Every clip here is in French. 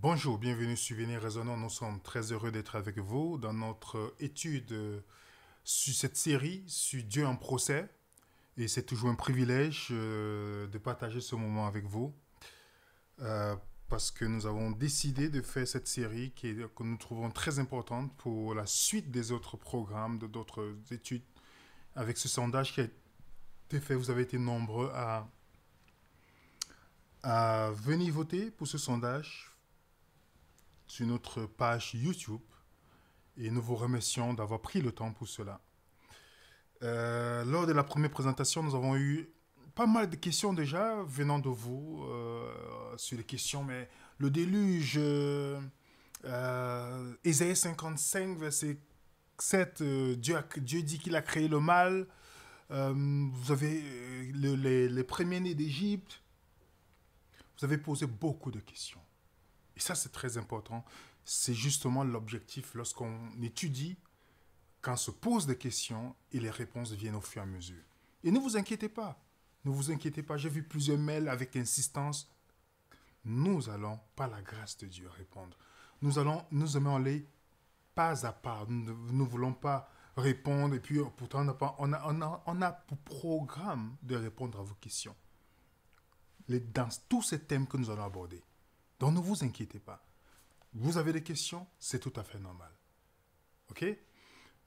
Bonjour, bienvenue sur Venez Raisonnons. Nous sommes très heureux d'être avec vous dans notre étude sur cette série sur Dieu en procès. Et c'est toujours un privilège de partager ce moment avec vous euh, parce que nous avons décidé de faire cette série que nous trouvons très importante pour la suite des autres programmes, d'autres études. Avec ce sondage qui a été fait, vous avez été nombreux à venir voter pour ce sondage sur notre page YouTube et nous vous remercions d'avoir pris le temps pour cela. Lors de la première présentation, nous avons eu pas mal de questions déjà venant de vous sur les questions, mais le déluge, Ésaïe 55, verset 7, Dieu dit qu'il a créé le mal. Vous avez les premiers-nés d'Égypte. Vous avez posé beaucoup de questions. Et ça, c'est très important. C'est justement l'objectif lorsqu'on étudie, quand on se pose des questions et les réponses viennent au fur et à mesure. Et ne vous inquiétez pas. Ne vous inquiétez pas. J'ai vu plusieurs mails avec insistance. Nous allons, par la grâce de Dieu, répondre. Nous allons aller pas à pas. Nous ne voulons pas répondre et puis pourtant on a pour programme de répondre à vos questions. Dans tous ces thèmes que nous allons aborder. Donc ne vous inquiétez pas. Vous avez des questions, c'est tout à fait normal. OK?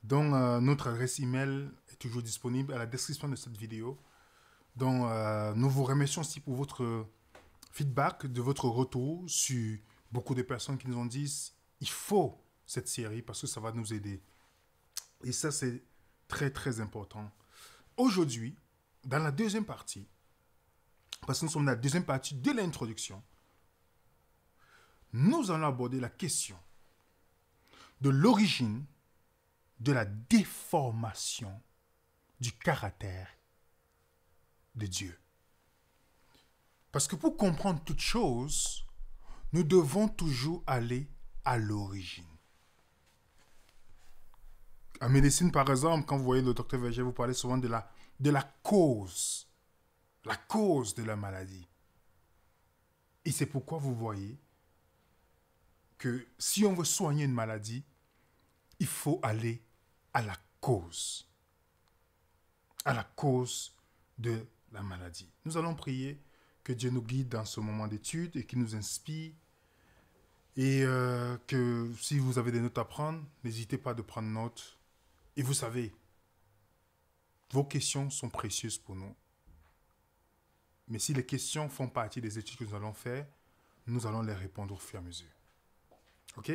Donc notre adresse email est toujours disponible à la description de cette vidéo. Donc nous vous remercions aussi pour votre feedback, de votre retour sur beaucoup de personnes qui nous ont dit il faut cette série parce que ça va nous aider. Et ça c'est très très important. Aujourd'hui, dans la deuxième partie, parce que nous sommes dans la deuxième partie de l'introduction, nous allons aborder la question de l'origine de la déformation du caractère de Dieu. Parce que pour comprendre toute chose, nous devons toujours aller à l'origine. En médecine, par exemple, quand vous voyez le docteur Verger, vous parlez souvent de la cause de la maladie. Et c'est pourquoi vous voyez que si on veut soigner une maladie, il faut aller à la cause de la maladie. Nous allons prier que Dieu nous guide dans ce moment d'étude et qu'il nous inspire. Et que si vous avez des notes à prendre, n'hésitez pas de prendre note. Et vous savez, vos questions sont précieuses pour nous. Mais si les questions font partie des études que nous allons faire, nous allons les répondre au fur et à mesure. OK?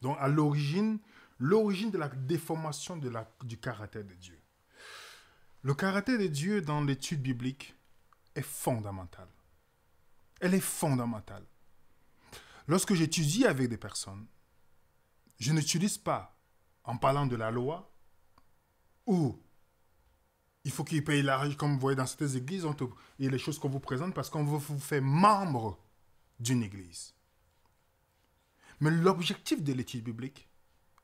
Donc, à l'origine de la déformation du caractère de Dieu. Le caractère de Dieu dans l'étude biblique est fondamental. Elle est fondamentale. Lorsque j'étudie avec des personnes, je n'utilise pas en parlant de la loi ou il faut qu'ils payent l'argent, comme vous voyez dans certaines églises, il y a les choses qu'on vous présente parce qu'on veut vous faire membre d'une église. Mais l'objectif de l'étude biblique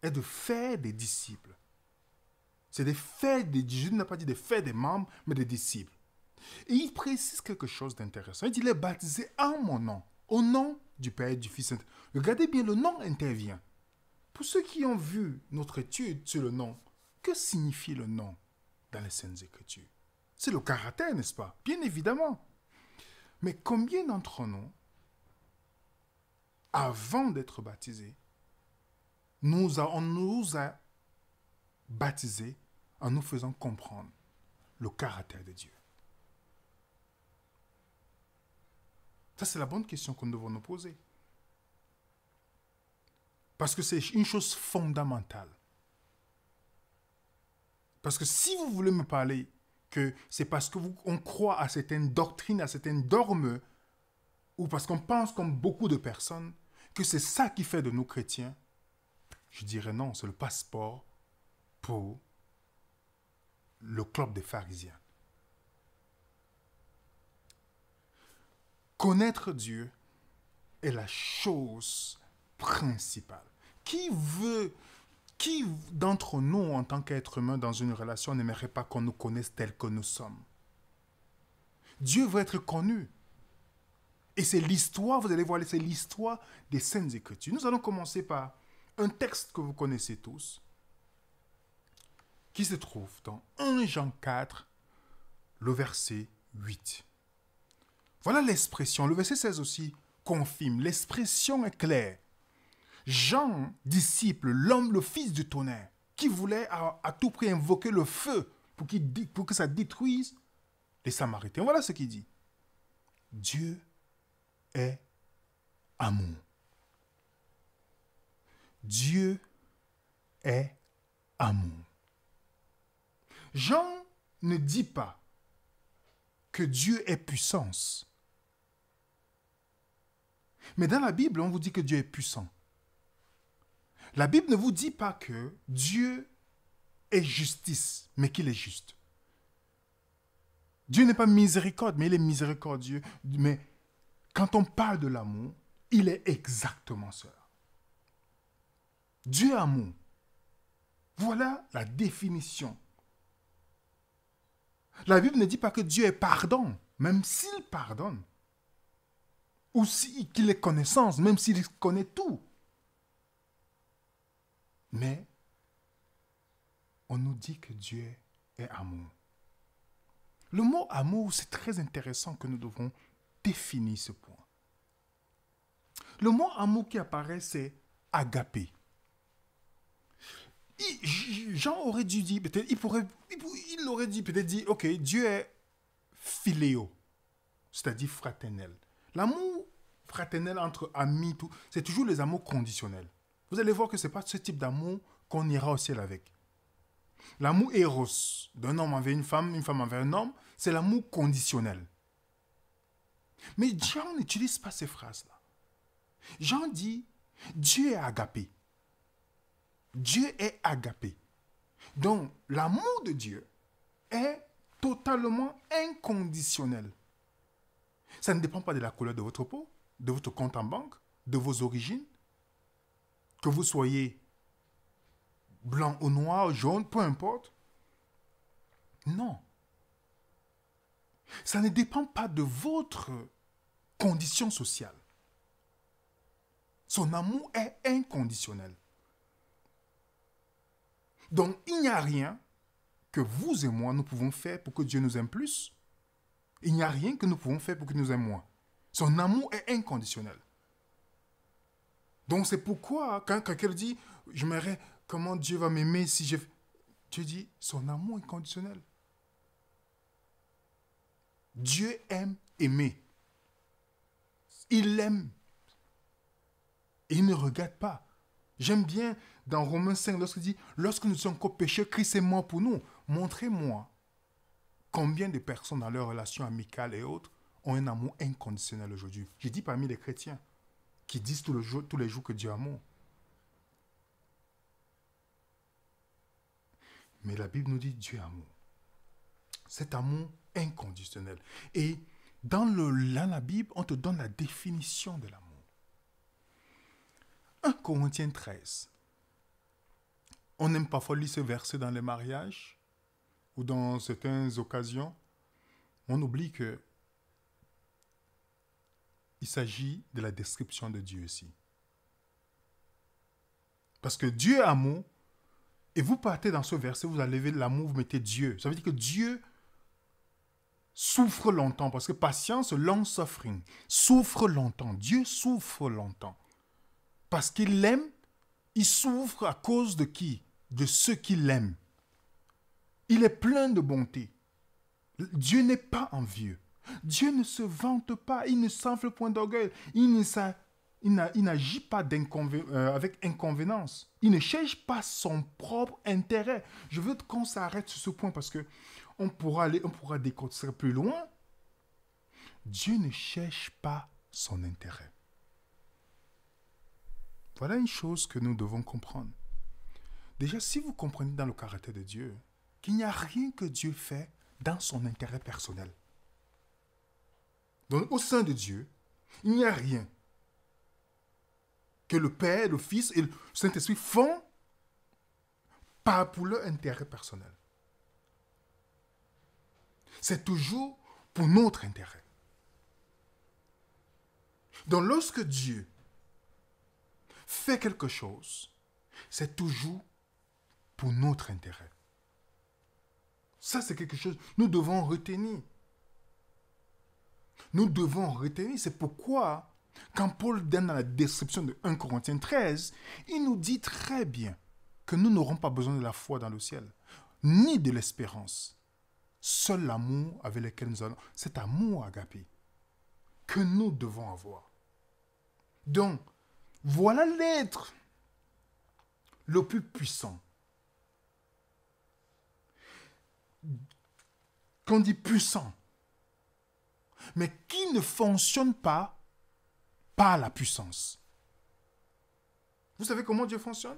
est de faire des disciples. C'est de faire des disciples, je n'ai pas dit de faire des membres, mais des disciples. Et il précise quelque chose d'intéressant. Il dit, il est baptisé en mon nom, au nom du Père et du Fils. Regardez bien, le nom intervient. Pour ceux qui ont vu notre étude sur le nom, que signifie le nom dans les Saintes Écritures? C'est le caractère, n'est-ce pas? Bien évidemment. Mais combien d'entre nous, avant d'être baptisés, on nous a baptisés en nous faisant comprendre le caractère de Dieu? Ça, c'est la bonne question que nous devons nous poser. Parce que c'est une chose fondamentale. Parce que si vous voulez me parler que c'est parce qu'on croit à certaines doctrines, à certaines dogmes, ou parce qu'on pense comme beaucoup de personnes, que c'est ça qui fait de nous chrétiens, je dirais non, c'est le passeport pour le club des pharisiens. Connaître Dieu est la chose principale. Qui d'entre nous, en tant qu'être humain dans une relation, n'aimerait pas qu'on nous connaisse tel que nous sommes? Dieu veut être connu. Et c'est l'histoire, vous allez voir, c'est l'histoire des Saintes Écritures. Nous allons commencer par un texte que vous connaissez tous, qui se trouve dans 1 Jean 4, le verset 8. Voilà l'expression. Le verset 16 aussi confirme. L'expression est claire. Jean, disciple, l'homme, le fils du tonnerre, qui voulait à tout prix invoquer le feu pour que ça détruise les Samaritains. Voilà ce qu'il dit. Dieu est amour. Dieu est amour. Jean ne dit pas que Dieu est puissance. Mais dans la Bible, on vous dit que Dieu est puissant. La Bible ne vous dit pas que Dieu est justice, mais qu'il est juste. Dieu n'est pas miséricorde, mais il est miséricordieux. Mais quand on parle de l'amour, il est exactement cela. Dieu est amour. Voilà la définition. La Bible ne dit pas que Dieu est pardon, même s'il pardonne. Ou qu'il ait connaissance, même s'il connaît tout. Mais on nous dit que Dieu est amour. Le mot amour, c'est très intéressant que nous devons définir ce point. Le mot amour qui apparaît, c'est agapé. Jean aurait dû dire, peut-être, il aurait dit, peut-être dit, ok, Dieu est philéo, c'est-à-dire fraternel. L'amour fraternel entre amis, tout, c'est toujours les amours conditionnels. Vous allez voir que ce n'est pas ce type d'amour qu'on ira au ciel avec. L'amour éros, d'un homme envers une femme envers un homme, c'est l'amour conditionnel. Mais Jean n'utilise pas ces phrases-là. Jean dit, Dieu est agapé. Dieu est agapé. Donc, l'amour de Dieu est totalement inconditionnel. Ça ne dépend pas de la couleur de votre peau, de votre compte en banque, de vos origines, que vous soyez blanc ou noir, jaune, peu importe. Non. Ça ne dépend pas de votre condition sociale. Son amour est inconditionnel. Donc, il n'y a rien que vous et moi, nous pouvons faire pour que Dieu nous aime plus. Il n'y a rien que nous pouvons faire pour qu'il nous aime moins. Son amour est inconditionnel. Donc, c'est pourquoi, quand quelqu'un dit, je m'aimerais, comment Dieu va m'aimer si je... Dieu dit, son amour est inconditionnel. Dieu aime aimer. Il aime. Et il ne regarde pas. J'aime bien dans Romains 5, lorsqu'il dit, lorsque nous sommes encore pécheurs, Christ est mort pour nous. Montrez-moi combien de personnes dans leurs relations amicales et autres ont un amour inconditionnel aujourd'hui. J'ai dit parmi les chrétiens qui disent tous les jours que Dieu est amour. Mais la Bible nous dit Dieu est amour. Cet amour inconditionnel. Et dans la Bible, on te donne la définition de l'amour. 1 Corinthiens 13. On aime parfois lire ce verset dans les mariages ou dans certaines occasions. On oublie que il s'agit de la description de Dieu ici. Parce que Dieu est amour, et vous partez dans ce verset, vous enlevez l'amour, vous mettez Dieu. Ça veut dire que Dieu souffre longtemps, parce que patience, long suffering, souffre longtemps. Dieu souffre longtemps. Parce qu'il l'aime, il souffre à cause de qui? De ceux qui l'aiment. Il est plein de bonté. Dieu n'est pas envieux. Dieu ne se vante pas, il ne s'enfle point d'orgueil, il n'agit pas avec inconvénance. Il ne cherche pas son propre intérêt. Je veux qu'on s'arrête sur ce point parce que on pourra décortiquer plus loin. Dieu ne cherche pas son intérêt. Voilà une chose que nous devons comprendre. Déjà, si vous comprenez dans le caractère de Dieu qu'il n'y a rien que Dieu fait dans son intérêt personnel. Donc, au sein de Dieu, il n'y a rien que le Père, le Fils et le Saint-Esprit font pour leur intérêt personnel. C'est toujours pour notre intérêt. Donc lorsque Dieu fait quelque chose, c'est toujours pour notre intérêt. Ça, c'est quelque chose que nous devons retenir. Nous devons retenir. C'est pourquoi, quand Paul donne dans la description de 1 Corinthiens 13, il nous dit très bien que nous n'aurons pas besoin de la foi dans le ciel, ni de l'espérance. Seul l'amour avec lequel nous allons, cet amour agapé que nous devons avoir. Donc, voilà l'être le plus puissant. Qu'on dit puissant, mais qui ne fonctionne pas par la puissance. Vous savez comment Dieu fonctionne?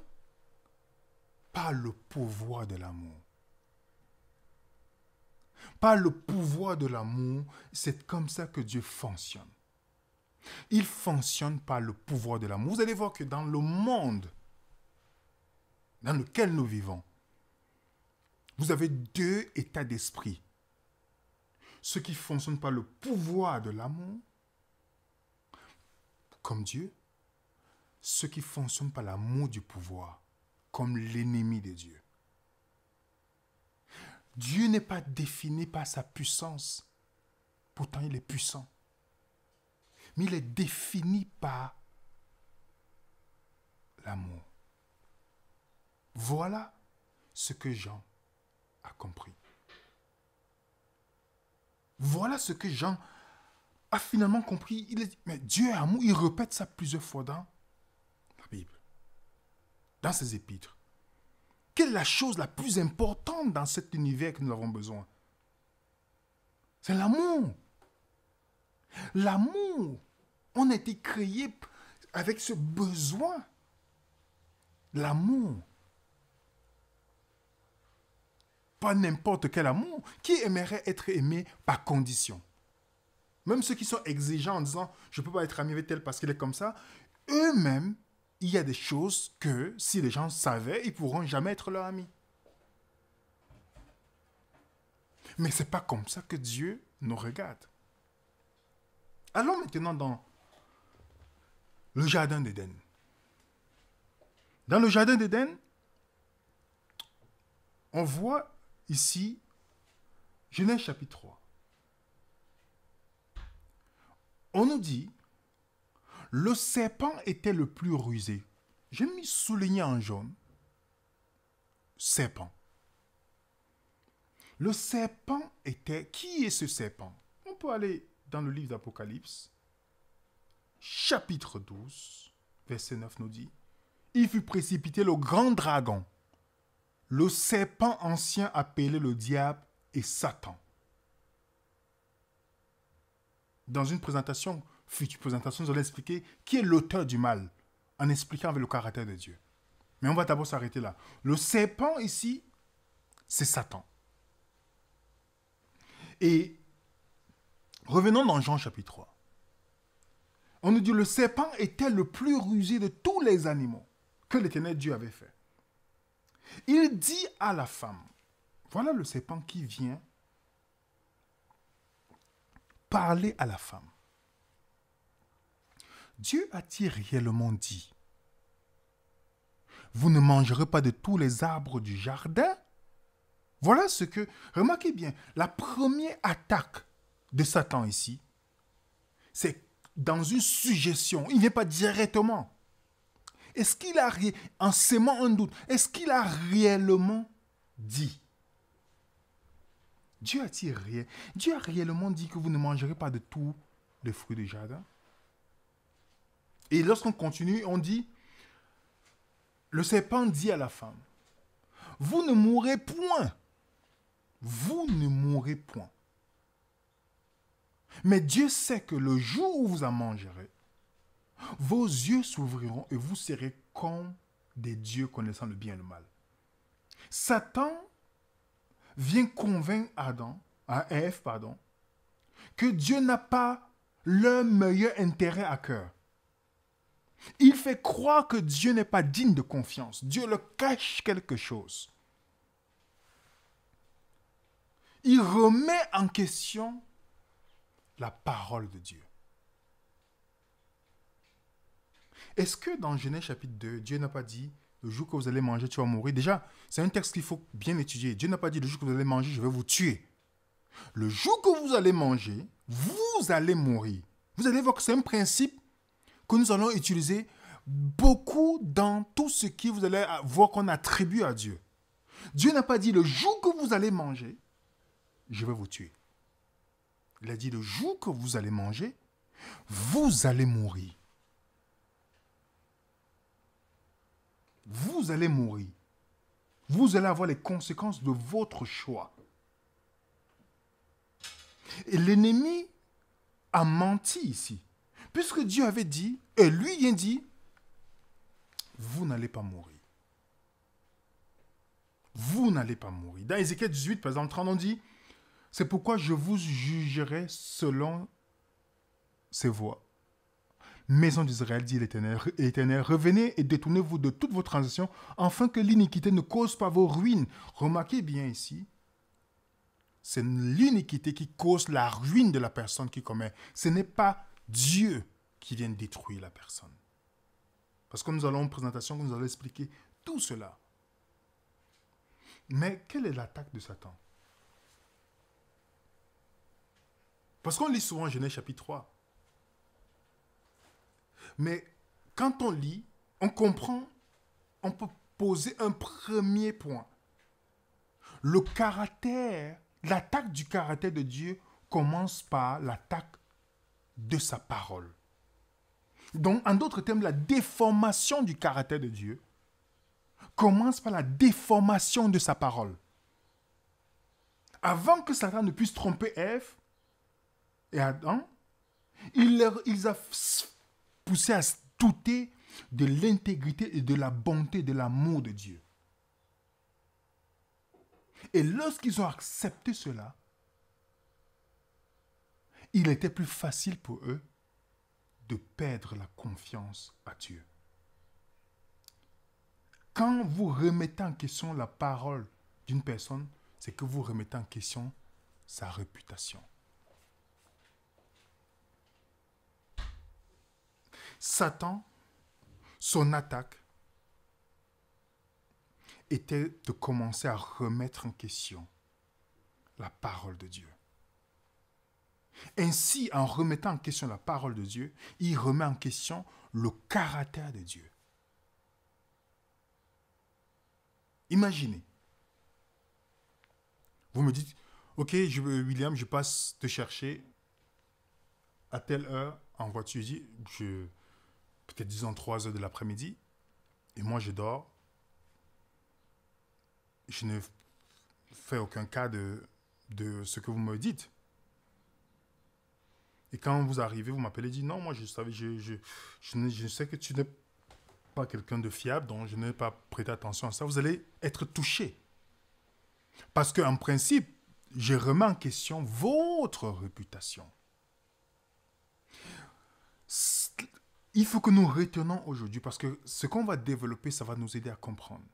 Par le pouvoir de l'amour. Par le pouvoir de l'amour, c'est comme ça que Dieu fonctionne. Il fonctionne par le pouvoir de l'amour. Vous allez voir que dans le monde dans lequel nous vivons, vous avez deux états d'esprit. Ceux qui fonctionnent par le pouvoir de l'amour, comme Dieu, ceux qui fonctionnent par l'amour du pouvoir, comme l'ennemi de Dieu. Dieu n'est pas défini par sa puissance, pourtant il est puissant. Mais il est défini par l'amour. Voilà ce que Jean a compris. Voilà ce que Jean a finalement compris. Mais Dieu est amour, il répète ça plusieurs fois dans la Bible, dans ses épîtres. Quelle est la chose la plus importante dans cet univers que nous avons besoin? C'est l'amour. L'amour. On a été créé avec ce besoin. L'amour. Pas n'importe quel amour. Qui aimerait être aimé par condition? Même ceux qui sont exigeants en disant « je ne peux pas être ami avec tel parce qu'il est comme ça », eux-mêmes, il y a des choses que, si les gens savaient, ils ne pourront jamais être leur ami. Mais ce n'est pas comme ça que Dieu nous regarde. Allons maintenant dans le jardin d'Éden. Dans le jardin d'Éden, on voit ici Genèse chapitre 3. On nous dit, le serpent était le plus rusé. J'ai mis souligné en jaune. Serpent. Le serpent était... Qui est ce serpent? On peut aller dans le livre d'Apocalypse, chapitre 12, verset 9 nous dit, il fut précipité le grand dragon, le serpent ancien appelé le diable et Satan. Dans une future présentation, nous allons expliquer qui est l'auteur du mal, en expliquant avec le caractère de Dieu. Mais on va d'abord s'arrêter là. Le serpent ici, c'est Satan. Et revenons dans Jean chapitre 3. On nous dit le serpent était le plus rusé de tous les animaux que l'Éternel Dieu avait fait. Il dit à la femme, voilà le serpent qui vient parler à la femme. Dieu a-t-il réellement dit, vous ne mangerez pas de tous les arbres du jardin? Voilà ce que, remarquez bien, la première attaque de Satan ici, c'est dans une suggestion. Il ne vient pas directement. Est-ce qu'il a, en sémant un doute, est-ce qu'il a réellement dit? Dieu a réellement dit que vous ne mangerez pas de tous les fruits du jardin? Et lorsqu'on continue, on dit, le serpent dit à la femme, vous ne mourrez point. Vous ne mourrez point. Mais Dieu sait que le jour où vous en mangerez, vos yeux s'ouvriront et vous serez comme des dieux connaissant le bien et le mal. Satan vient convaincre Ève, que Dieu n'a pas leur meilleur intérêt à cœur. Il fait croire que Dieu n'est pas digne de confiance. Dieu leur cache quelque chose. Il remet en question la parole de Dieu. Est-ce que dans Genèse chapitre 2, Dieu n'a pas dit, le jour que vous allez manger, tu vas mourir? Déjà, c'est un texte qu'il faut bien étudier. Dieu n'a pas dit, le jour que vous allez manger, je vais vous tuer. Le jour que vous allez manger, vous allez mourir. Vous allez voir que c'est un principe que nous allons utiliser beaucoup dans tout ce qui vous allez voir qu'on attribue à Dieu. Dieu n'a pas dit, le jour que vous allez manger, je vais vous tuer. Il a dit, le jour que vous allez manger, vous allez mourir. Vous allez mourir. Vous allez avoir les conséquences de votre choix. Et l'ennemi a menti ici. Puisque Dieu avait dit, et lui vient dit, vous n'allez pas mourir. Vous n'allez pas mourir. Dans Ézéchiel 18, par exemple, 30, on dit, c'est pourquoi je vous jugerai selon ses voies. Maison d'Israël, dit l'Éternel, revenez et détournez-vous de toutes vos transactions, afin que l'iniquité ne cause pas vos ruines. Remarquez bien ici, c'est l'iniquité qui cause la ruine de la personne qui commet. Ce n'est pas Dieu qui vient détruire la personne. Parce que nous allons en présentation, nous allons expliquer tout cela. Mais quelle est l'attaque de Satan? Parce qu'on lit souvent Genèse chapitre 3. Mais quand on lit, on comprend, on peut poser un premier point. Le caractère, l'attaque du caractère de Dieu commence par l'attaque de sa parole. Donc, en d'autres termes, la déformation du caractère de Dieu commence par la déformation de sa parole. Avant que Satan ne puisse tromper Ève et Adam, il les a poussés à douter de l'intégrité et de la bonté, de l'amour de Dieu. Et lorsqu'ils ont accepté cela, il était plus facile pour eux de perdre la confiance à Dieu. Quand vous remettez en question la parole d'une personne, c'est que vous remettez en question sa réputation. Satan, son attaque était de commencer à remettre en question la parole de Dieu. Ainsi, en remettant en question la parole de Dieu, il remet en question le caractère de Dieu. Imaginez. Vous me dites, ok, William, je passe te chercher à telle heure en voiture. Peut-être disons 3 heures de l'après-midi. Et moi, je dors. Je ne fais aucun cas de ce que vous me dites. Et quand vous arrivez, vous m'appelez et dites, non, moi, je sais que tu n'es pas quelqu'un de fiable, donc je n'ai pas prêté attention à ça. Vous allez être touché. Parce qu'en principe, je remets en question votre réputation. Il faut que nous retenons aujourd'hui, parce que ce qu'on va développer, ça va nous aider à comprendre.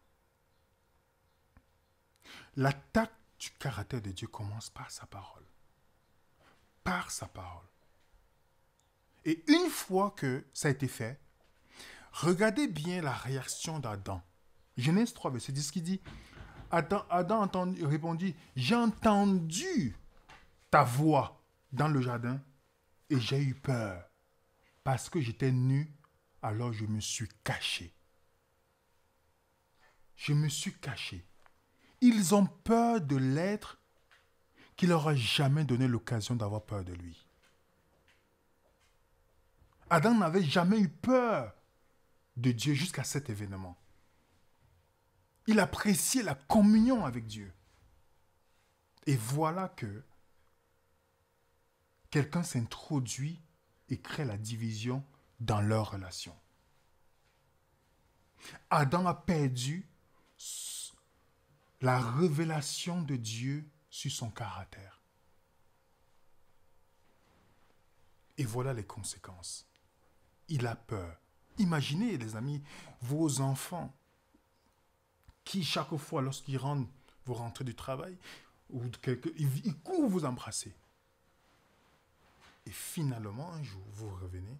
L'attaque du caractère de Dieu commence par sa parole. Par sa parole. Et une fois que ça a été fait, regardez bien la réaction d'Adam. Genèse 3, verset 10, qui dit, Adam répondit, j'ai entendu ta voix dans le jardin et j'ai eu peur parce que j'étais nu, alors je me suis caché. Je me suis caché. Ils ont peur de l'être qui leur a jamais donné l'occasion d'avoir peur de lui. Adam n'avait jamais eu peur de Dieu jusqu'à cet événement. Il appréciait la communion avec Dieu. Et voilà que quelqu'un s'introduit et crée la division dans leur relation. Adam a perdu la révélation de Dieu sur son caractère. Et voilà les conséquences. Il a peur. Imaginez, les amis, vos enfants qui, chaque fois, lorsqu'ils rentrent, vous rentrez du travail, ou ils courent vous embrasser. Et finalement, un jour, vous revenez,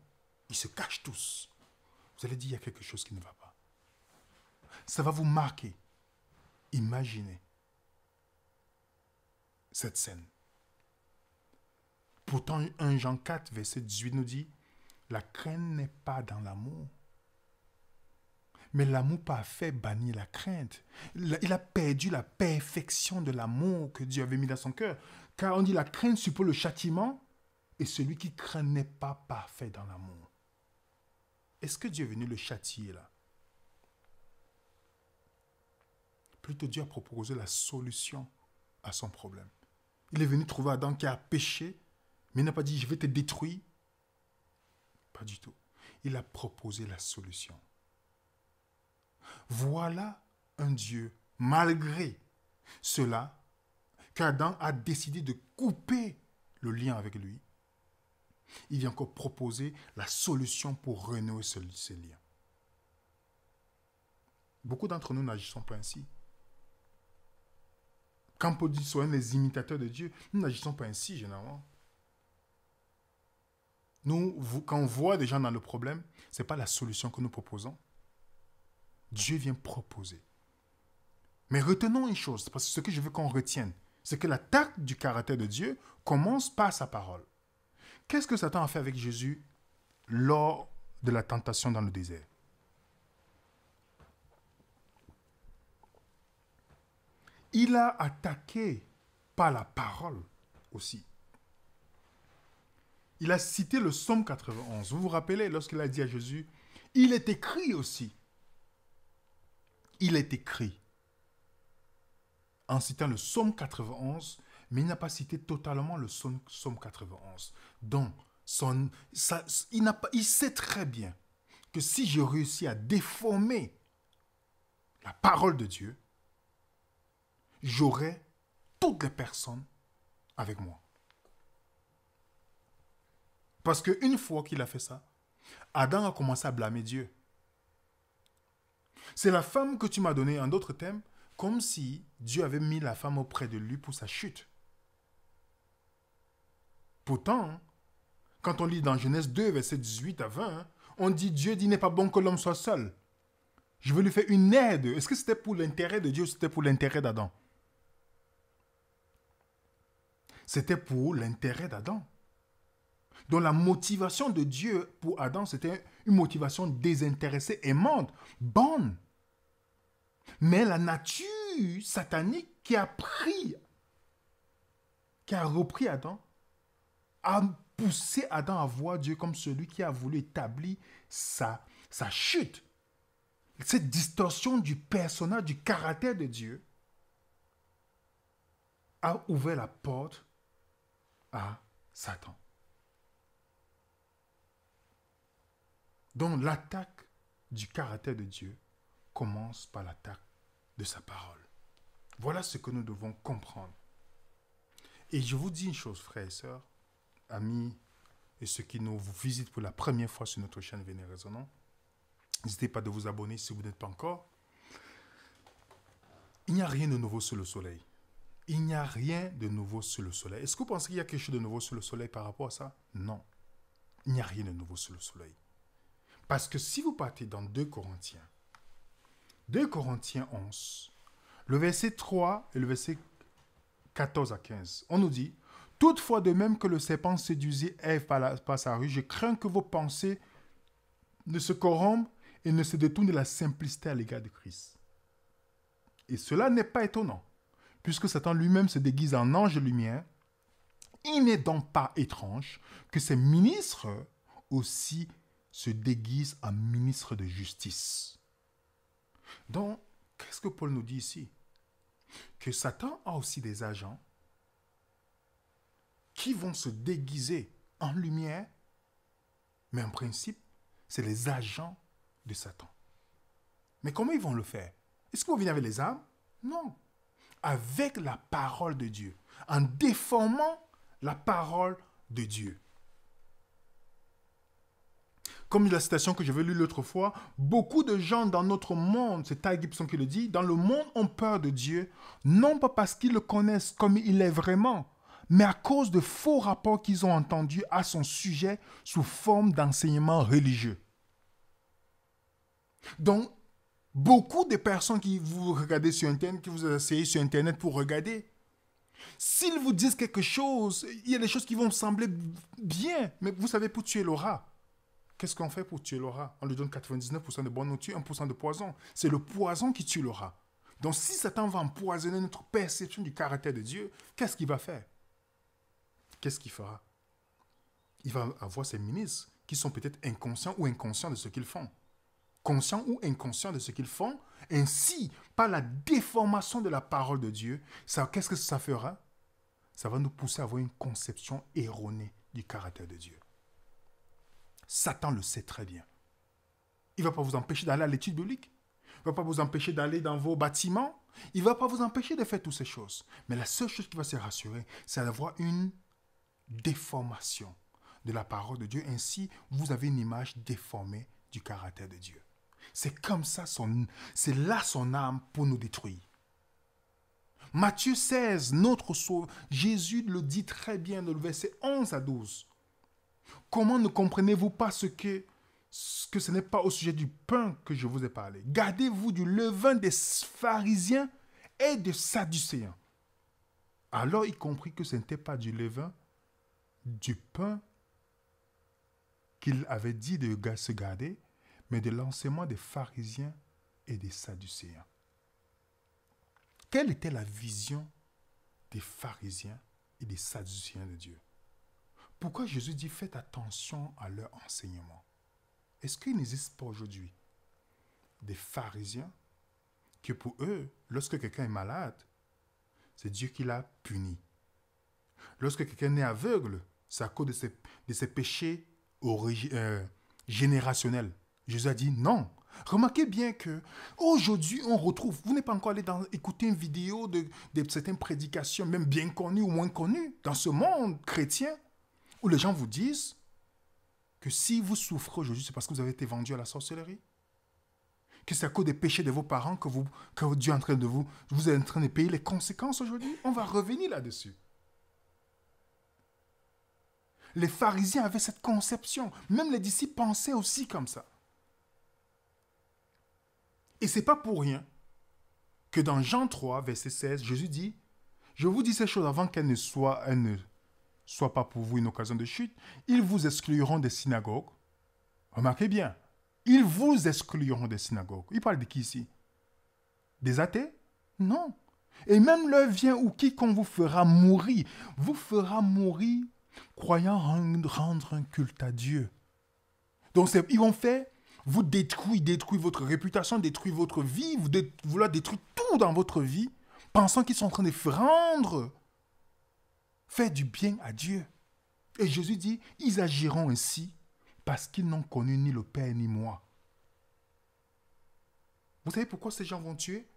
ils se cachent tous. Vous allez dire, il y a quelque chose qui ne va pas. Ça va vous marquer. Imaginez cette scène. Pourtant, 1 Jean 4, verset 18 nous dit, la crainte n'est pas dans l'amour. Mais l'amour parfait bannit la crainte. Il a perdu la perfection de l'amour que Dieu avait mis dans son cœur. Car on dit la crainte suppose le châtiment et celui qui craint n'est pas parfait dans l'amour. Est-ce que Dieu est venu le châtier là? Plutôt Dieu a proposé la solution à son problème. Il est venu trouver Adam qui a péché, mais il n'a pas dit je vais te détruire. Pas du tout. Il a proposé la solution. Voilà un Dieu, malgré cela, qu'Adam a décidé de couper le lien avec lui. Il vient encore proposer la solution pour renouer ces liens. Beaucoup d'entre nous n'agissons pas ainsi. Quand Paul dit soyons les imitateurs de Dieu, nous n'agissons pas ainsi généralement. Quand on voit des gens dans le problème, ce n'est pas la solution que nous proposons. Dieu vient proposer. Mais retenons une chose, parce que ce que je veux qu'on retienne, c'est que l'attaque du caractère de Dieu commence par sa parole. Qu'est-ce que Satan a fait avec Jésus lors de la tentation dans le désert? Il a attaqué par la parole aussi. Il a cité le psaume 91. Vous vous rappelez, lorsqu'il a dit à Jésus, il est écrit aussi. Il est écrit. En citant le psaume 91, mais il n'a pas cité totalement le psaume 91. Donc, il sait très bien que si je réussis à déformer la parole de Dieu, j'aurai toutes les personnes avec moi. Parce qu'une fois qu'il a fait ça, Adam a commencé à blâmer Dieu. C'est la femme que tu m'as donnée, en d'autres termes, comme si Dieu avait mis la femme auprès de lui pour sa chute. Pourtant, quand on lit dans Genèse 2, versets 18 à 20, on dit Dieu dit n'est pas bon que l'homme soit seul. Je veux lui faire une aide. Est-ce que c'était pour l'intérêt de Dieu ou c'était pour l'intérêt d'Adam? C'était pour l'intérêt d'Adam. Donc la motivation de Dieu pour Adam, c'était une motivation désintéressée, aimante, bonne. Mais la nature satanique qui a repris Adam, a poussé Adam à voir Dieu comme celui qui a voulu établir sa chute. Cette distorsion du personnage, du caractère de Dieu, a ouvert la porte à Satan. Donc l'attaque du caractère de Dieu commence par l'attaque de sa parole. Voilà ce que nous devons comprendre. Et je vous dis une chose, frères et sœurs, amis et ceux qui nous visitent pour la première fois sur notre chaîne Venez Raisonnons, n'hésitez pas de vous abonner si vous n'êtes pas encore. Il n'y a rien de nouveau sous le soleil. Il n'y a rien de nouveau sous le soleil. Est-ce que vous pensez qu'il y a quelque chose de nouveau sous le soleil par rapport à ça? Non. Il n'y a rien de nouveau sous le soleil. Parce que si vous partez dans 2 Corinthiens 11, le verset 3 et le verset 14 à 15, on nous dit « Toutefois, de même que le serpent séduisit Ève par sa ruse, je crains que vos pensées ne se corrompent et ne se détournent de la simplicité à l'égard de Christ. Et cela n'est pas étonnant, puisque Satan lui-même se déguise en ange de lumière. Il n'est donc pas étrange que ses ministres aussi se déguisent en ministres de justice. » Donc, qu'est-ce que Paul nous dit ici? Que Satan a aussi des agents qui vont se déguiser en lumière, mais en principe, c'est les agents de Satan. Mais comment ils vont le faire? Est-ce qu'ils vont venir avec les armes? Non. Avec la parole de Dieu, en déformant la parole de Dieu. Comme la citation que j'avais lue l'autre fois, beaucoup de gens dans notre monde, c'est Ty Gibson qui le dit, dans le monde ont peur de Dieu, non pas parce qu'ils le connaissent comme il est vraiment, mais à cause de faux rapports qu'ils ont entendus à son sujet sous forme d'enseignement religieux. Donc, beaucoup de personnes qui vous regardez sur Internet, qui vous asseyez sur Internet pour regarder, s'ils vous disent quelque chose, il y a des choses qui vont sembler bien, mais vous savez, pour tuer le rat, qu'est-ce qu'on fait pour tuer le rat? On lui donne 99% de bonne nourriture, 1% de poison. C'est le poison qui tue le rat. Donc si Satan va empoisonner notre perception du caractère de Dieu, qu'est-ce qu'il va faire? Qu'est-ce qu'il fera? Il va avoir ses ministres qui sont peut-être inconscients ou inconscients de ce qu'ils font. Conscients ou inconscients de ce qu'ils font. Ainsi, par la déformation de la parole de Dieu, qu'est-ce que ça fera? Ça va nous pousser à avoir une conception erronée du caractère de Dieu. Satan le sait très bien. Il ne va pas vous empêcher d'aller à l'étude biblique. Il ne va pas vous empêcher d'aller dans vos bâtiments. Il ne va pas vous empêcher de faire toutes ces choses. Mais la seule chose qui va se rassurer, c'est d'avoir une déformation de la parole de Dieu. Ainsi, vous avez une image déformée du caractère de Dieu. C'est comme ça, c'est là son âme pour nous détruire. Matthieu 16, notre sauveur, Jésus le dit très bien dans le verset 11 à 12. Comment ne comprenez-vous pas que ce n'est pas au sujet du pain que je vous ai parlé? Gardez-vous du levain des pharisiens et des sadducéens. Alors il comprit que ce n'était pas du levain, du pain qu'il avait dit de se garder, mais de l'enseignement des pharisiens et des sadducéens. Quelle était la vision des pharisiens et des sadducéens de Dieu? Pourquoi Jésus dit faites attention à leur enseignement? Est-ce qu'il n'existe pas aujourd'hui des pharisiens que pour eux, lorsque quelqu'un est malade, c'est Dieu qui l'a puni? Lorsque quelqu'un est aveugle, c'est à cause de ses péchés générationnels. Jésus a dit non. Remarquez bien que aujourd'hui on retrouve, vous n'êtes pas encore allé écouter une vidéo de certaines prédications, même bien connues ou moins connues, dans ce monde chrétien, où les gens vous disent que si vous souffrez aujourd'hui, c'est parce que vous avez été vendu à la sorcellerie. Que c'est à cause des péchés de vos parents que Dieu est en train de vous êtes en train de payer les conséquences aujourd'hui. On va revenir là-dessus. Les pharisiens avaient cette conception. Même les disciples pensaient aussi comme ça. Et ce n'est pas pour rien que dans Jean 3, verset 16, Jésus dit « Je vous dis ces choses avant qu'elles ne soient pas pour vous une occasion de chute. Ils vous excluront des synagogues. » Remarquez bien. Ils vous excluront des synagogues. Il parle de qui ici? Des athées? Non. Et même l'heure vient où quiconque vous fera mourir croyant rendre un culte à Dieu. Donc ils vont faire, vous détruire votre réputation, détruire votre vie, vouloir détruire tout dans votre vie, pensant qu'ils sont en train de faire du bien à Dieu. Et Jésus dit, ils agiront ainsi parce qu'ils n'ont connu ni le Père ni moi. Vous savez pourquoi ces gens vont tuer?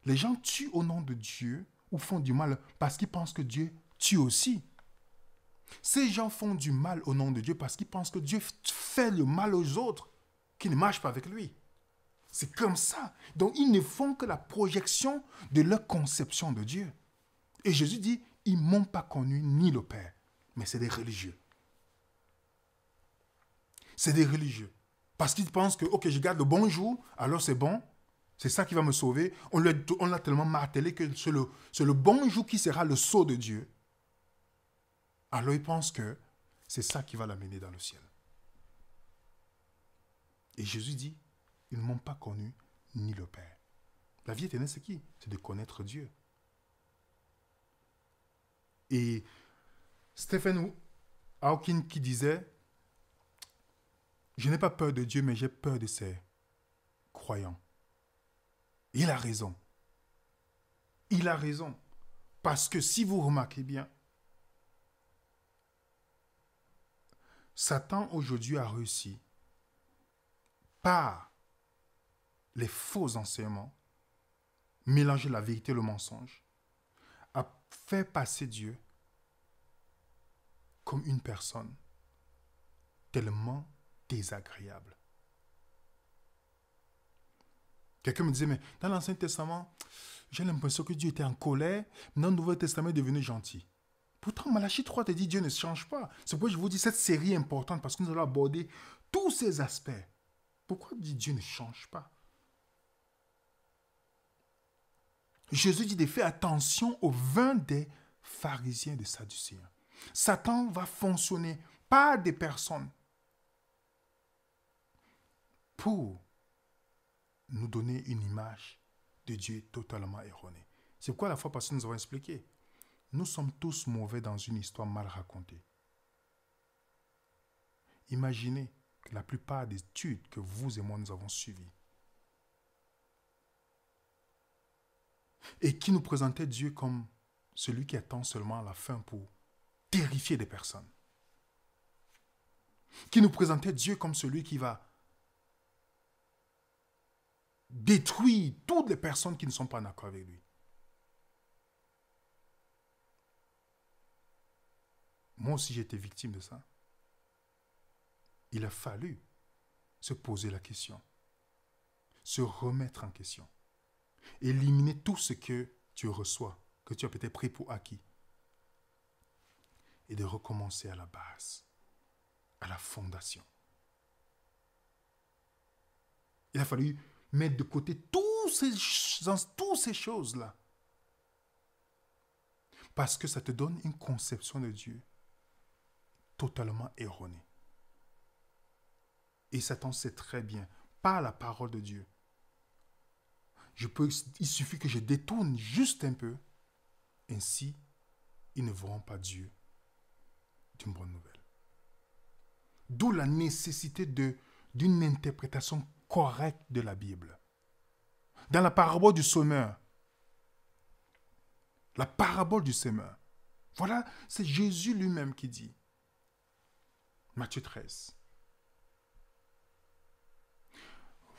Les gens tuent au nom de Dieu ou font du mal parce qu'ils pensent que Dieu tue aussi. Ces gens font du mal au nom de Dieu parce qu'ils pensent que Dieu fait le mal aux autres qui ne marchent pas avec lui. C'est comme ça. Donc ils ne font que la projection de leur conception de Dieu. Et Jésus dit, ils ne m'ont pas connu ni le Père, mais c'est des religieux. C'est des religieux. Parce qu'ils pensent que, ok, je garde le bon jour, alors c'est bon, c'est ça qui va me sauver. On l'a tellement martelé que c'est le bon jour qui sera le sceau de Dieu. Alors ils pensent que c'est ça qui va l'amener dans le ciel. Et Jésus dit, ils ne m'ont pas connu ni le Père. La vie éternelle, c'est qui? C'est de connaître Dieu. Et Stephen Hawking qui disait, je n'ai pas peur de Dieu, mais j'ai peur de ses croyants. Il a raison. Il a raison. Parce que si vous remarquez bien, Satan aujourd'hui a réussi par les faux enseignements, mélanger la vérité et le mensonge, à faire passer Dieu comme une personne tellement désagréable. Quelqu'un me disait, mais dans l'Ancien Testament, j'ai l'impression que Dieu était en colère, mais dans le Nouveau Testament, il est devenu gentil. Pourtant, Malachie 3 te dit Dieu ne change pas. C'est pourquoi je vous dis cette série est importante parce que nous allons aborder tous ces aspects Pourquoi Dieu ne change pas? Jésus dit de faire attention au vin des pharisiens et des sadducéens. Satan va fonctionner par des personnes pour nous donner une image de Dieu totalement erronée. C'est pourquoi la fois passée nous avons expliqué. Nous sommes tous mauvais dans une histoire mal racontée. Imaginez que la plupart des études que vous et moi nous avons suivies et qui nous présentait Dieu comme celui qui attend seulement la fin pour terrifier des personnes, qui nous présentait Dieu comme celui qui va détruire toutes les personnes qui ne sont pas d'accord avec lui. Moi aussi, j'ai été victime de ça. Il a fallu se poser la question, se remettre en question, éliminer tout ce que tu reçois, que tu as peut-être pris pour acquis, et de recommencer à la base, à la fondation. Il a fallu mettre de côté toutes ces choses-là, parce que ça te donne une conception de Dieu totalement erronée. Et Satan sait très bien, par la parole de Dieu, il suffit que je détourne juste un peu, ainsi, ils ne verront pas Dieu d'une bonne nouvelle. D'où la nécessité d'une interprétation correcte de la Bible. Dans la parabole du semeur, voilà, c'est Jésus lui-même qui dit, Matthieu 13,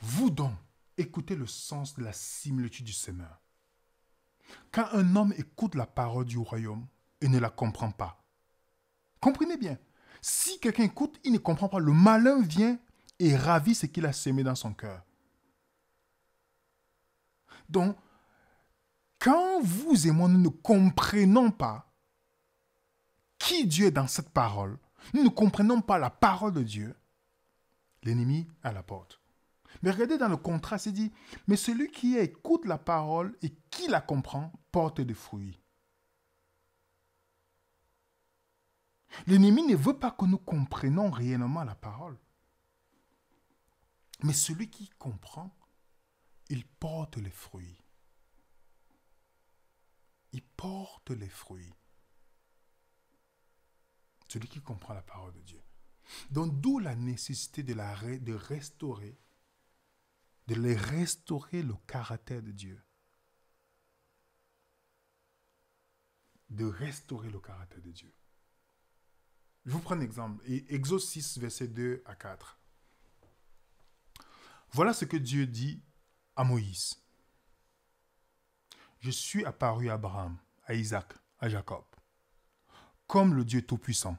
vous donc, écoutez le sens de la similitude du semeur. Quand un homme écoute la parole du royaume et ne la comprend pas, comprenez bien, si quelqu'un écoute, il ne comprend pas, le malin vient et ravit ce qu'il a sémé dans son cœur. Donc, quand vous et moi, nous ne comprenons pas qui Dieu est dans cette parole, nous ne comprenons pas la parole de Dieu, l'ennemi à la porte. Mais regardez dans le contraste, il dit, mais celui qui écoute la parole et qui la comprend porte des fruits. L'ennemi ne veut pas que nous comprenions réellement la parole. Mais celui qui comprend, il porte les fruits. Il porte les fruits. Celui qui comprend la parole de Dieu. Donc d'où la nécessité de restaurer le caractère de Dieu. De restaurer le caractère de Dieu. Je vous prends un exemple. Exode 6, versets 2 à 4. Voilà ce que Dieu dit à Moïse. Je suis apparu à Abraham, à Isaac, à Jacob, comme le Dieu Tout-Puissant.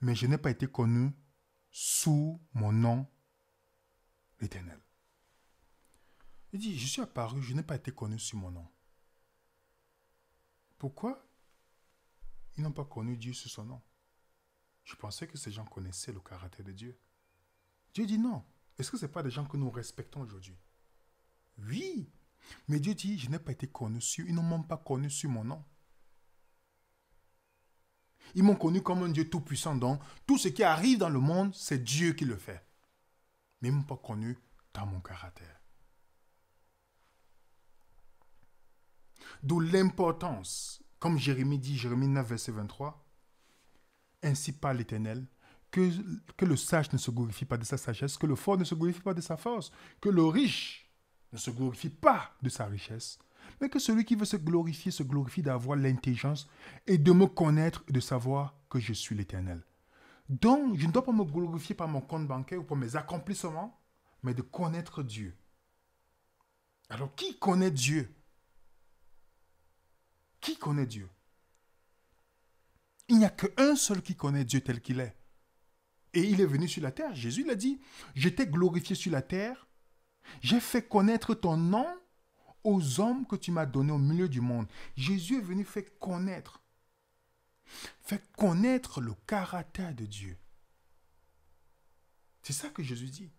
Mais je n'ai pas été connu sous mon nom, l'Éternel. Il dit, je suis apparu, je n'ai pas été connu sous mon nom. Pourquoi ils n'ont pas connu Dieu sous son nom? Je pensais que ces gens connaissaient le caractère de Dieu. Dieu dit non. Est-ce que ce n'est pas des gens que nous respectons aujourd'hui? Oui. Mais Dieu dit, je n'ai pas été connu sur, ils ne m'ont pas connu sur mon nom. Ils m'ont connu comme un Dieu tout-puissant, donc tout ce qui arrive dans le monde, c'est Dieu qui le fait. Mais ils ne m'ont pas connu dans mon caractère. D'où l'importance, comme Jérémie dit, Jérémie 9, verset 23, ainsi parle l'Éternel, que le sage ne se glorifie pas de sa sagesse, que le fort ne se glorifie pas de sa force, que le riche ne se glorifie pas de sa richesse, mais que celui qui veut se glorifie d'avoir l'intelligence et de me connaître et de savoir que je suis l'Éternel. Donc, je ne dois pas me glorifier par mon compte bancaire ou par mes accomplissements, mais de connaître Dieu. Alors, qui connaît Dieu? Qui connaît Dieu? Il n'y a qu'un seul qui connaît Dieu tel qu'il est. Et il est venu sur la terre. Jésus l'a dit, je t'ai glorifié sur la terre, j'ai fait connaître ton nom aux hommes que tu m'as donnés au milieu du monde. Jésus est venu faire connaître le caractère de Dieu. C'est ça que Jésus dit.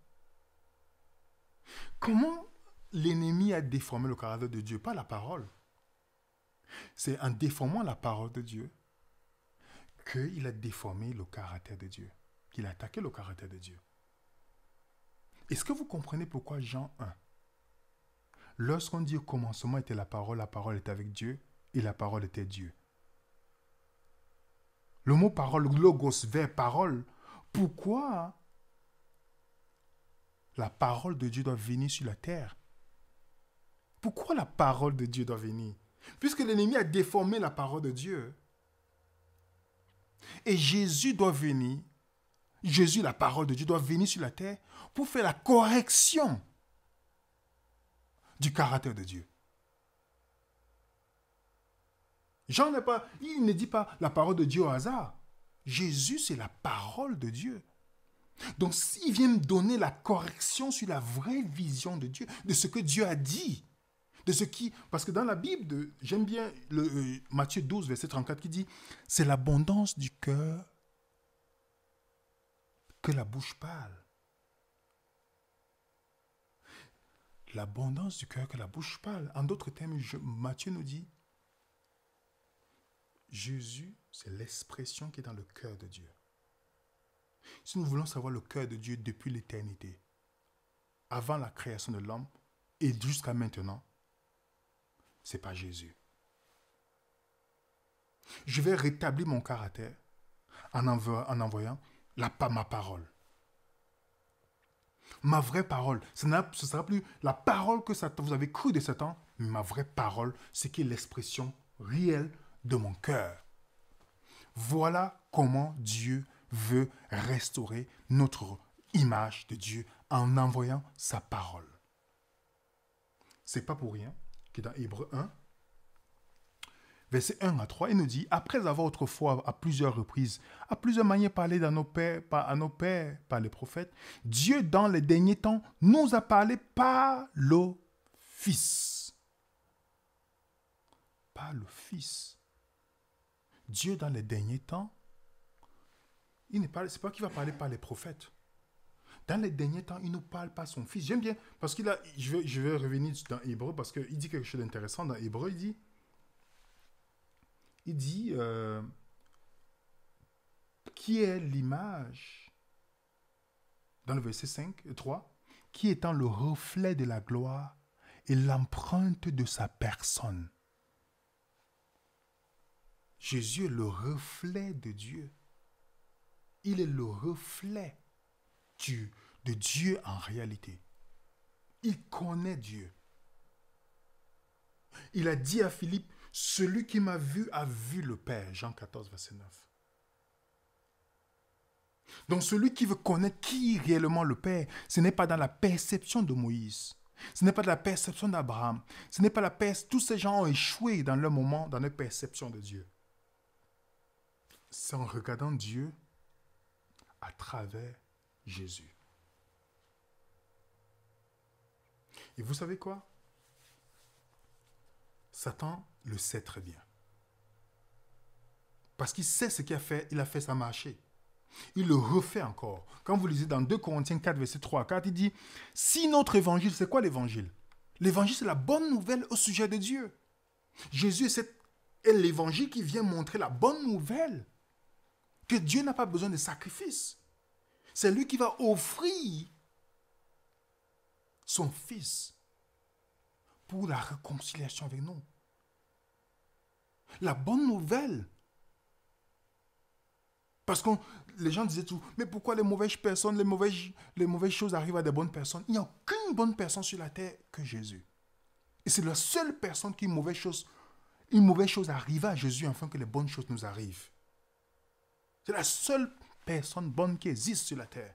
Comment l'ennemi a déformé le caractère de Dieu? Pas la parole. C'est en déformant la parole de Dieu qu'il a déformé le caractère de Dieu, qu'il a attaqué le caractère de Dieu. Est-ce que vous comprenez pourquoi Jean 1, lorsqu'on dit au commencement était la parole était avec Dieu et la parole était Dieu. Le mot parole, logos, vers parole, pourquoi la parole de Dieu doit venir sur la terre? Pourquoi la parole de Dieu doit venir? Puisque l'ennemi a déformé la parole de Dieu. Et Jésus doit venir, Jésus, la parole de Dieu, doit venir sur la terre pour faire la correction du caractère de Dieu. Jean n'est pas, il ne dit pas la parole de Dieu au hasard. Jésus, c'est la parole de Dieu. Donc, s'il vient me donner la correction sur la vraie vision de Dieu, de ce que Dieu a dit, de ce qui... Parce que dans la Bible, j'aime bien Matthieu 12, verset 34, qui dit « C'est l'abondance du cœur que la bouche parle. » L'abondance du cœur que la bouche parle. En d'autres termes, Matthieu nous dit Jésus, c'est l'expression qui est dans le cœur de Dieu. Si nous voulons savoir le cœur de Dieu depuis l'éternité, avant la création de l'homme et jusqu'à maintenant, ce n'est pas Jésus. Je vais rétablir mon caractère en envoyant ma parole. Ma vraie parole. Ce ne sera plus la parole que vous avez cru de Satan, mais ma vraie parole, c'est qui est l'expression réelle de mon cœur. Voilà comment Dieu veut restaurer notre image de Dieu en envoyant sa parole. C'est pas pour rien que dans Hébreux 1, verset 1 à 3, il nous dit, après avoir autrefois à plusieurs reprises, à plusieurs manières parlé à nos pères par les prophètes, Dieu dans les derniers temps nous a parlé par le Fils. Par le Fils. Dieu dans les derniers temps, c'est pas qu'il va parler par les prophètes. Dans les derniers temps, il nous parle par son Fils. J'aime bien, parce qu'il a, je vais revenir dans Hébreu, parce qu'il dit quelque chose d'intéressant. Dans Hébreu, il dit qui est l'image, dans le verset 5 et 3, qui étant le reflet de la gloire et l'empreinte de sa personne. Jésus est le reflet de Dieu. Il est le reflet de Dieu en réalité. Il connaît Dieu. Il a dit à Philippe, celui qui m'a vu a vu le Père. Jean 14, verset 9. Donc celui qui veut connaître qui est réellement le Père, ce n'est pas dans la perception de Moïse. Ce n'est pas dans la perception d'Abraham. Ce n'est pas la perception. Tous ces gens ont échoué dans leur moment, dans leur perception de Dieu. C'est en regardant Dieu à travers Jésus. Et vous savez quoi? Satan le sait très bien. Parce qu'il sait ce qu'il a fait, il a fait ça marcher. Il le refait encore. Quand vous lisez dans 2 Corinthiens 4, verset 3 à 4, il dit, si notre évangile, c'est quoi l'évangile? L'évangile, c'est la bonne nouvelle au sujet de Dieu. Jésus est l'évangile qui vient montrer la bonne nouvelle. Que Dieu n'a pas besoin de sacrifice. C'est lui qui va offrir son Fils pour la réconciliation avec nous. La bonne nouvelle. Parce que les gens disaient tout, mais pourquoi les mauvaises personnes, les mauvaises choses arrivent à des bonnes personnes? Il n'y a aucune bonne personne sur la terre que Jésus. Et c'est la seule personne qui une mauvaise chose arrive à Jésus afin que les bonnes choses nous arrivent. C'est la seule personne bonne qui existe sur la terre.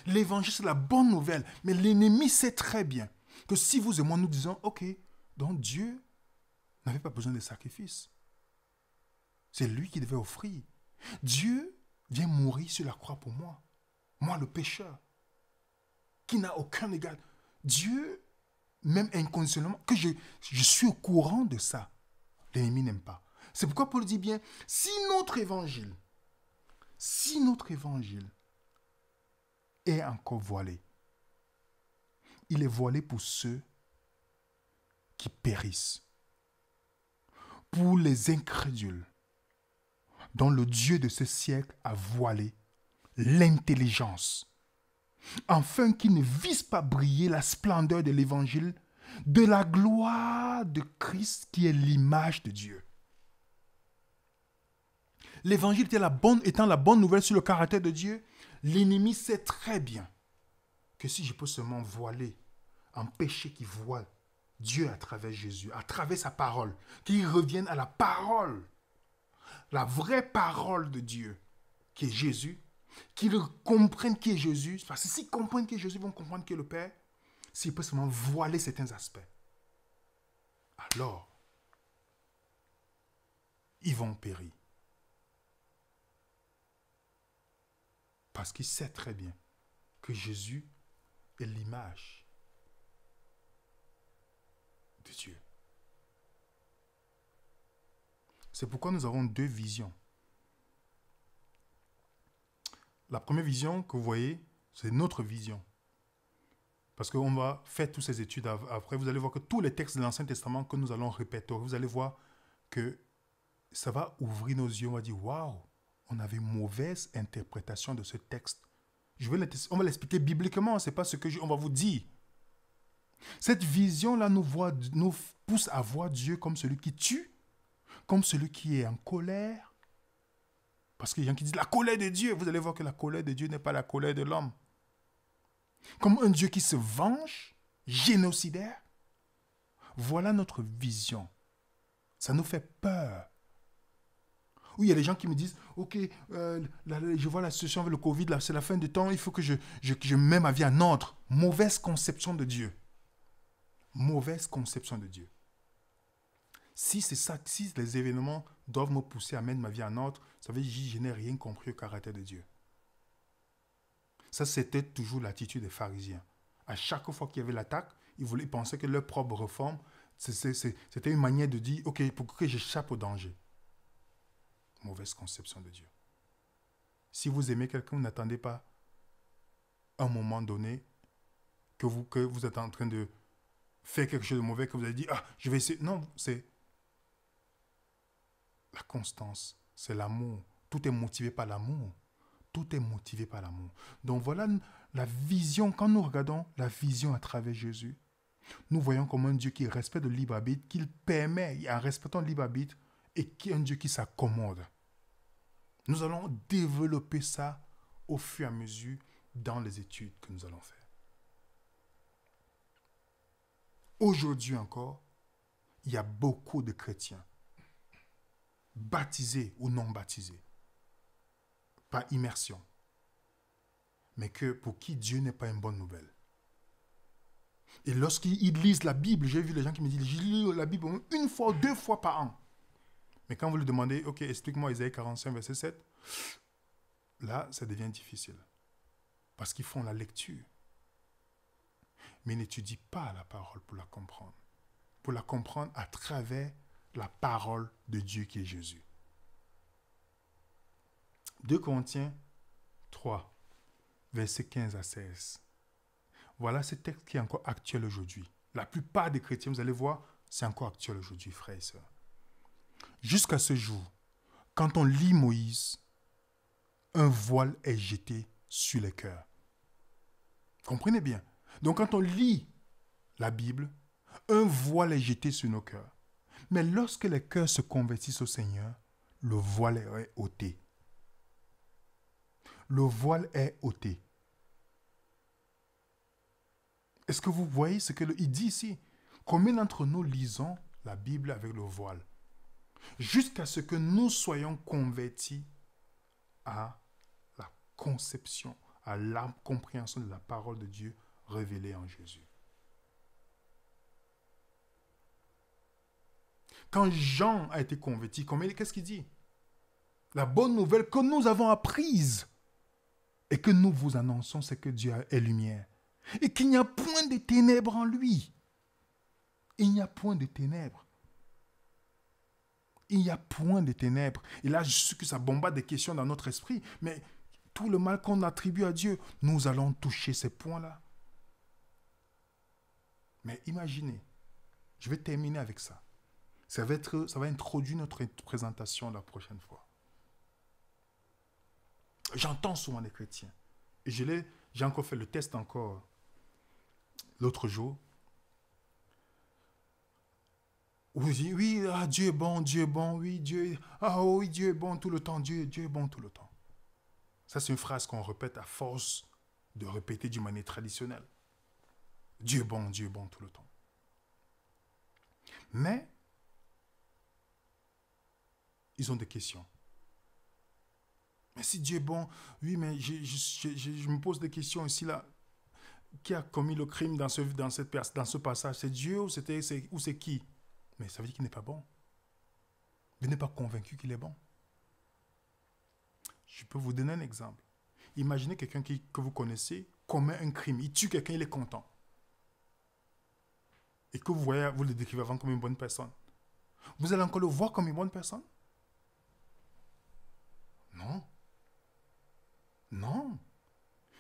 L'évangile, c'est la bonne nouvelle. Mais l'ennemi sait très bien que si vous et moi nous disons, ok, donc Dieu n'avait pas besoin de sacrifice. C'est lui qui devait offrir. Dieu vient mourir sur la croix pour moi. Moi, le pécheur, qui n'a aucun égal. Dieu, même inconditionnellement, que je suis au courant de ça. L'ennemi n'aime pas. C'est pourquoi Paul dit bien, si notre évangile est encore voilé. Il est voilé pour ceux qui périssent, pour les incrédules, dont le Dieu de ce siècle a voilé l'intelligence, afin qu'ils ne vissent pas briller la splendeur de l'évangile, de la gloire de Christ qui est l'image de Dieu. L'évangile étant la bonne nouvelle sur le caractère de Dieu, l'ennemi sait très bien que si je peux seulement voiler, empêcher qu'il voie Dieu à travers Jésus, à travers sa parole, qu'il revienne à la parole, la vraie parole de Dieu, qui est Jésus, qu'ils comprennent qui est Jésus, parce que s'ils comprennent qui est Jésus, ils vont comprendre qui est le Père, s'ils peuvent seulement voiler certains aspects, alors, ils vont périr. Parce qu'il sait très bien que Jésus est l'image de Dieu. C'est pourquoi nous avons deux visions. La première vision que vous voyez, c'est notre vision. Parce qu'on va faire toutes ces études après. Vous allez voir que tous les textes de l'Ancien Testament que nous allons répéter, vous allez voir que ça va ouvrir nos yeux. On va dire, waouh, on avait une mauvaise interprétation de ce texte. On va l'expliquer bibliquement, ce n'est pas ce qu'on va vous dire. Cette vision-là nous pousse à voir Dieu comme celui qui tue, comme celui qui est en colère. Parce qu'il y a des gens qui disent la colère de Dieu. Vous allez voir que la colère de Dieu n'est pas la colère de l'homme. Comme un Dieu qui se venge, génocidaire. Voilà notre vision. Ça nous fait peur. Oui, il y a des gens qui me disent, ok, je vois la situation avec le Covid, là, c'est la fin du temps, il faut que je mette ma vie en ordre. Mauvaise conception de Dieu. Mauvaise conception de Dieu. Si c'est ça, si les événements doivent me pousser à mettre ma vie en ordre, ça veut dire que je n'ai rien compris au caractère de Dieu. Ça, c'était toujours l'attitude des pharisiens. À chaque fois qu'il y avait l'attaque, ils pensaient que leur propre réforme, c'était une manière de dire, ok, pour que j'échappe au danger. Mauvaise conception de Dieu. Si vous aimez quelqu'un, vous n'attendez pas un moment donné que vous êtes en train de faire quelque chose de mauvais, que vous allez dire, ah, je vais essayer. Non, c'est la constance, c'est l'amour. Tout est motivé par l'amour. Tout est motivé par l'amour. Donc voilà la vision, quand nous regardons la vision à travers Jésus, nous voyons comme un Dieu qui respecte le libre arbitre, qu'il permet, en respectant le libre arbitre, et qui est un Dieu qui s'accommode. Nous allons développer ça au fur et à mesure dans les études que nous allons faire. Aujourd'hui encore, il y a beaucoup de chrétiens, baptisés ou non baptisés, par immersion, mais pour qui Dieu n'est pas une bonne nouvelle. Et lorsqu'ils lisent la Bible, j'ai vu les gens qui me disent, je lis la Bible une fois, 2 fois par an. Mais quand vous lui demandez, ok, explique-moi Isaïe 45, verset 7, là, ça devient difficile. Parce qu'ils font la lecture. Mais ils n'étudient pas la parole pour la comprendre. Pour la comprendre à travers la parole de Dieu qui est Jésus. 2 Corinthiens 3, versets 15 à 16. Voilà ce texte qui est encore actuel aujourd'hui. La plupart des chrétiens, vous allez voir, c'est encore actuel aujourd'hui, frères et sœurs. Jusqu'à ce jour, quand on lit Moïse, un voile est jeté sur les cœurs. Comprenez bien. Donc quand on lit la Bible, un voile est jeté sur nos cœurs. Mais lorsque les cœurs se convertissent au Seigneur, le voile est ôté. Le voile est ôté. Est-ce que vous voyez ce qu'il dit ici? Combien d'entre nous lisons la Bible avec le voile? Jusqu'à ce que nous soyons convertis à la conception, à la compréhension de la parole de Dieu révélée en Jésus. Quand Jean a été converti, qu'est-ce qu'il dit? La bonne nouvelle que nous avons apprise et que nous vous annonçons, c'est que Dieu est lumière et qu'il n'y a point de ténèbres en lui. Il n'y a point de ténèbres. Il n'y a point de ténèbres. Et là, je sais que ça bombarde des questions dans notre esprit, mais tout le mal qu'on attribue à Dieu, nous allons toucher ces points-là. Mais imaginez, je vais terminer avec ça. Ça va introduire notre présentation la prochaine fois. J'entends souvent des chrétiens. Et j'ai encore fait le test encore l'autre jour. Où je dis, oui, ah, Dieu est bon, oui, oui, Dieu est bon tout le temps, Dieu est bon tout le temps. Ça, c'est une phrase qu'on répète à force de répéter d'une manière traditionnelle. Dieu est bon tout le temps. Mais, ils ont des questions. Mais si Dieu est bon, oui, mais je me pose des questions ici, là. Qui a commis le crime dans ce passage? C'est Dieu ou c'est qui? Mais ça veut dire qu'il n'est pas bon. Vous n'êtes pas convaincu qu'il est bon. Je peux vous donner un exemple. Imaginez quelqu'un que vous connaissez commet un crime. Il tue quelqu'un, il est content. Et que vous le décrivez avant comme une bonne personne. Vous allez encore le voir comme une bonne personne? Non. Non.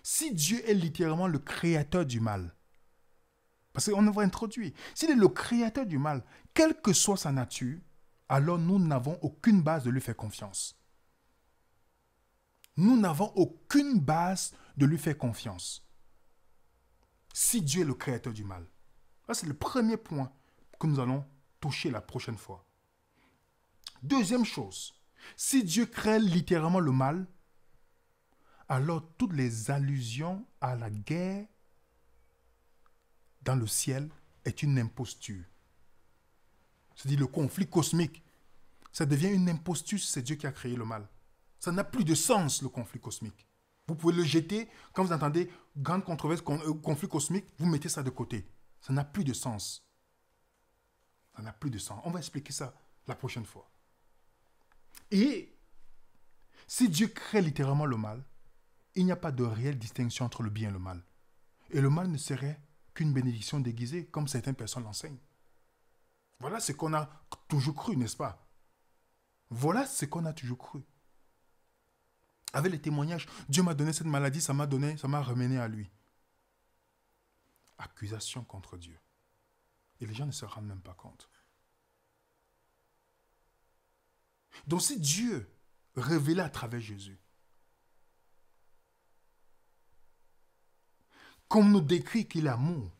Si Dieu est littéralement le créateur du mal, parce qu'on va introduire, s'il est le créateur du mal, quelle que soit sa nature, alors nous n'avons aucune base de lui faire confiance. Nous n'avons aucune base de lui faire confiance. Si Dieu est le créateur du mal. Ça, c'est le premier point que nous allons toucher la prochaine fois. Deuxième chose, si Dieu crée littéralement le mal, alors toutes les allusions à la guerre dans le ciel est une imposture. C'est-à-dire le conflit cosmique, ça devient une imposture, c'est Dieu qui a créé le mal. Ça n'a plus de sens, le conflit cosmique. Vous pouvez le jeter, quand vous entendez grande controverse, conflit cosmique, vous mettez ça de côté. Ça n'a plus de sens. Ça n'a plus de sens. On va expliquer ça la prochaine fois. Et si Dieu crée littéralement le mal, il n'y a pas de réelle distinction entre le bien et le mal. Et le mal ne serait qu'une bénédiction déguisée, comme certaines personnes l'enseignent. Voilà ce qu'on a toujours cru, n'est-ce pas? Voilà ce qu'on a toujours cru. Avec les témoignages, Dieu m'a donné cette maladie, ça m'a ramené à lui. Accusation contre Dieu. Et les gens ne se rendent même pas compte. Donc si Dieu révélé à travers Jésus, comme nous décrit qu'il est amour,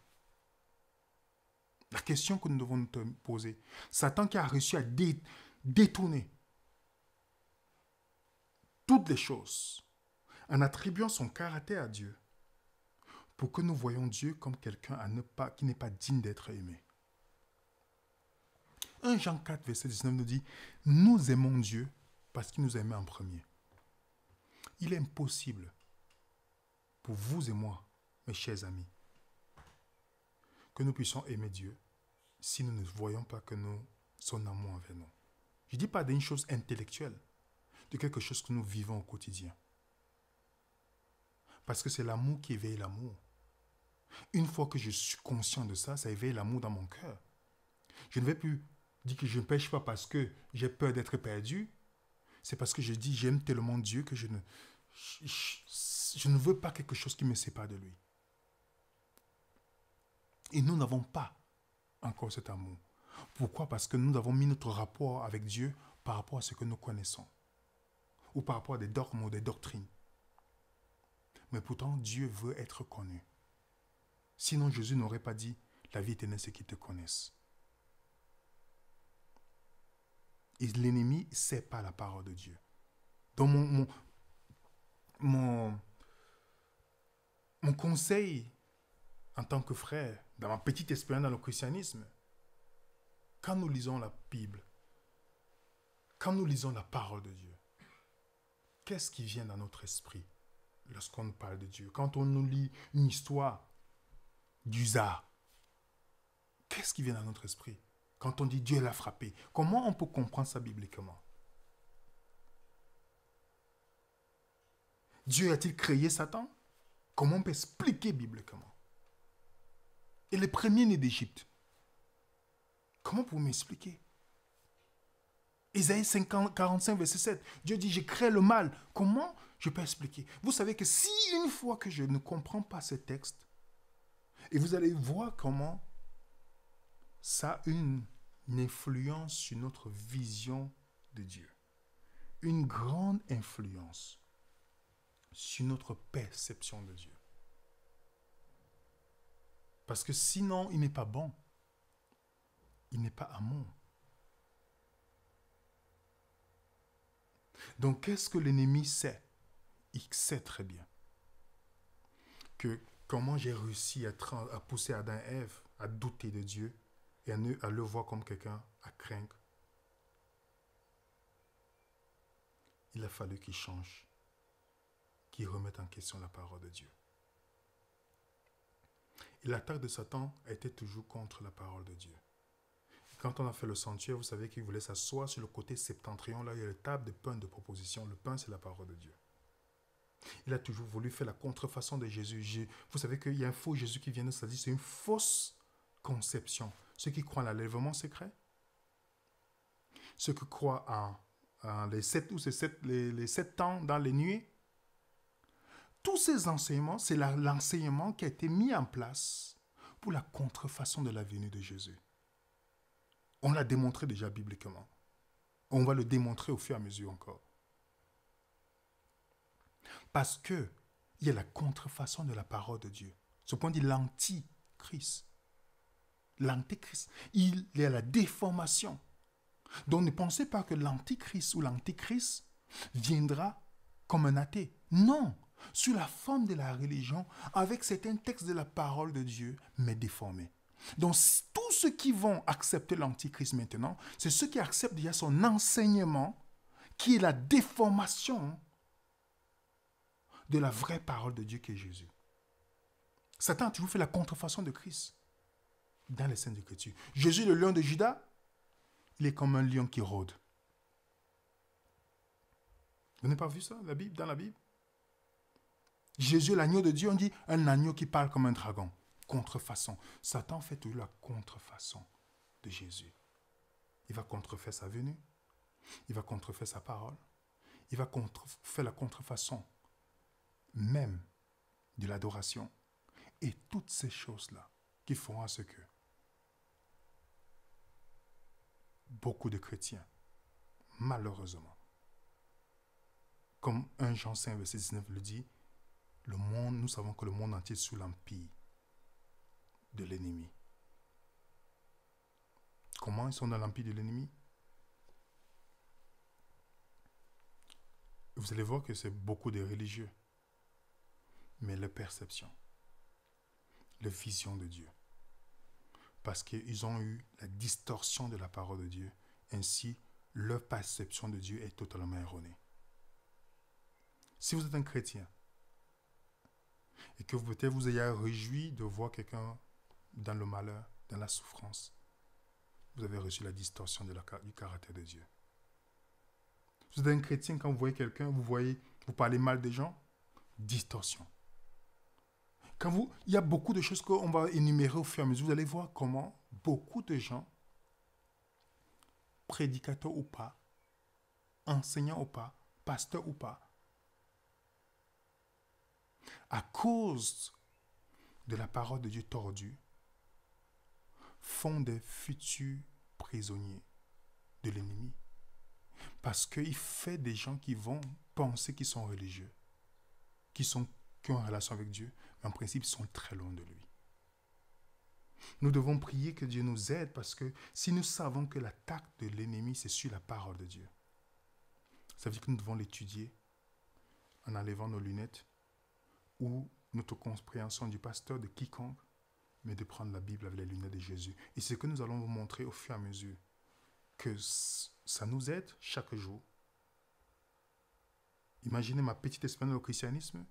la question que nous devons nous poser, Satan qui a réussi à détourner toutes les choses en attribuant son caractère à Dieu pour que nous voyions Dieu comme quelqu'un qui n'est pas digne d'être aimé. 1 Jean 4, verset 19 nous dit, nous aimons Dieu parce qu'il nous a aimés en premier. Il est impossible pour vous et moi, mes chers amis, que nous puissions aimer Dieu si nous ne voyons pas que son amour envers nous. Je ne dis pas d'une chose intellectuelle, de quelque chose que nous vivons au quotidien. Parce que c'est l'amour qui éveille l'amour. Une fois que je suis conscient de ça, ça éveille l'amour dans mon cœur. Je ne vais plus dire que je ne pêche pas parce que j'ai peur d'être perdu. C'est parce que je dis j'aime tellement Dieu que je ne veux pas quelque chose qui me sépare de lui. Et nous n'avons pas encore cet amour. Pourquoi? Parce que nous avons mis notre rapport avec Dieu par rapport à ce que nous connaissons. Ou par rapport à des dogmes ou des doctrines. Mais pourtant, Dieu veut être connu. Sinon, Jésus n'aurait pas dit la vie éternelle, c'est qu'ils te connaissent. Et l'ennemi ne sait pas la parole de Dieu. Donc, mon conseil en tant que frère, dans ma petite expérience dans le christianisme, quand nous lisons la Bible, quand nous lisons la parole de Dieu, qu'est-ce qui vient dans notre esprit lorsqu'on nous parle de Dieu? Quand on nous lit une histoire d'Uza, qu'est-ce qui vient dans notre esprit? Quand on dit Dieu l'a frappé, comment on peut comprendre ça bibliquement? Dieu a-t-il créé Satan? Comment on peut expliquer bibliquement? Et les premiers-nés d'Égypte, comment pouvez-vous m'expliquer? Isaïe 45, verset 7, Dieu dit, j'ai créé le mal. Comment Je peux expliquer. Vous savez que si une fois que je ne comprends pas ce texte, et vous allez voir comment ça a une influence sur notre vision de Dieu. Une grande influence sur notre perception de Dieu. Parce que sinon, il n'est pas bon. Il n'est pas amour. Donc, qu'est-ce que l'ennemi sait? Il sait très bien que comment j'ai réussi à pousser Adam et Ève à douter de Dieu et à le voir comme quelqu'un à craindre. Il a fallu qu'il change, qu'il remette en question la parole de Dieu. Et l'attaque de Satan a été toujours contre la parole de Dieu. Quand on a fait le sanctuaire, vous savez qu'il voulait s'asseoir sur le côté septentrion, là il y a la table de pain de proposition. Le pain, c'est la parole de Dieu. Il a toujours voulu faire la contrefaçon de Jésus. Vous savez qu'il y a un faux Jésus qui vient de se dire, c'est une fausse conception. Ceux qui croient à l'enlèvement secret, ceux qui croient en les 7 ans dans les nuées, tous ces enseignements, c'est l'enseignement qui a été mis en place pour la contrefaçon de la venue de Jésus. On l'a démontré déjà bibliquement. On va le démontrer au fur et à mesure encore. Parce que il y a la contrefaçon de la parole de Dieu. Ce qu'on dit l'antichrist. L'antichrist, il y a la déformation. Donc ne pensez pas que l'antichrist ou l'antichrist viendra comme un athée. Non, sous la forme de la religion, avec certains textes de la parole de Dieu, mais déformés. Donc tous ceux qui vont accepter l'antichrist maintenant, c'est ceux qui acceptent déjà son enseignement, qui est la déformation de la vraie parole de Dieu qui est Jésus. Satan a toujours fait la contrefaçon de Christ dans les Saintes Écritures. Jésus, le lion de Juda, il est comme un lion qui rôde. Vous n'avez pas vu ça dans la Bible? Jésus, l'agneau de Dieu, on dit un agneau qui parle comme un dragon. Contrefaçon. Satan fait toujours la contrefaçon de Jésus. Il va contrefaire sa venue. Il va contrefaire sa parole. Il va faire la contrefaçon même de l'adoration. Et toutes ces choses-là qui feront à ce que beaucoup de chrétiens, malheureusement, comme 1 Jean 5, verset 19 le dit, nous savons que le monde entier est sous l'empire de l'ennemi. Comment ils sont dans l'empire de l'ennemi? Vous allez voir que c'est beaucoup de religieux, mais leur perception, leur vision de Dieu. Parce qu'ils ont eu la distorsion de la parole de Dieu. Ainsi, leur perception de Dieu est totalement erronée. Si vous êtes un chrétien et que peut-être vous ayez réjoui de voir quelqu'un dans le malheur, dans la souffrance, vous avez reçu la distorsion du caractère de Dieu. Si vous êtes un chrétien, quand vous voyez quelqu'un, vous parlez mal des gens, distorsion. Il y a beaucoup de choses qu'on va énumérer au fur et à mesure. Vous allez voir comment beaucoup de gens, prédicateurs ou pas, enseignants ou pas, pasteurs ou pas, à cause de la parole de Dieu tordue, font des futurs prisonniers de l'ennemi. Parce qu'il fait des gens qui vont penser qu'ils sont religieux, qui ont une relation avec Dieu, mais en principe, ils sont très loin de lui. Nous devons prier que Dieu nous aide parce que si nous savons que l'attaque de l'ennemi, c'est sur la parole de Dieu, ça veut dire que nous devons l'étudier en enlevant nos lunettes ou notre compréhension du pasteur, de quiconque, mais de prendre la Bible avec les lunettes de Jésus. Et c'est ce que nous allons vous montrer au fur et à mesure, que ça nous aide chaque jour. Imaginez ma petite expérience au christianisme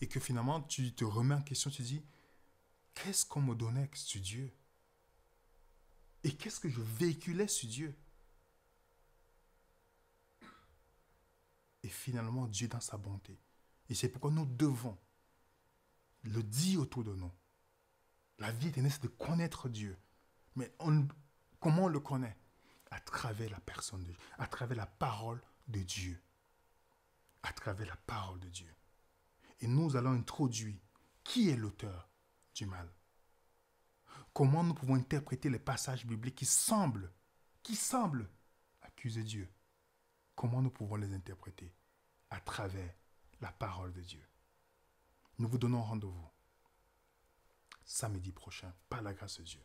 et que finalement tu te remets en question, tu te dis, qu'est-ce qu'on me donnait sur Dieu? Et qu'est-ce que je véhiculais sur Dieu? Et finalement, Dieu dans sa bonté. Et c'est pourquoi nous devons le dire autour de nous. La vie éternelle, c'est de connaître Dieu. Mais comment on le connaît? À travers la personne de Dieu, à travers la parole de Dieu. à travers la parole de Dieu. Et nous allons introduire qui est l'auteur du mal. Comment nous pouvons interpréter les passages bibliques qui semblent accuser Dieu. Comment nous pouvons les interpréter à travers la parole de Dieu. Nous vous donnons rendez-vous samedi prochain, par la grâce de Dieu,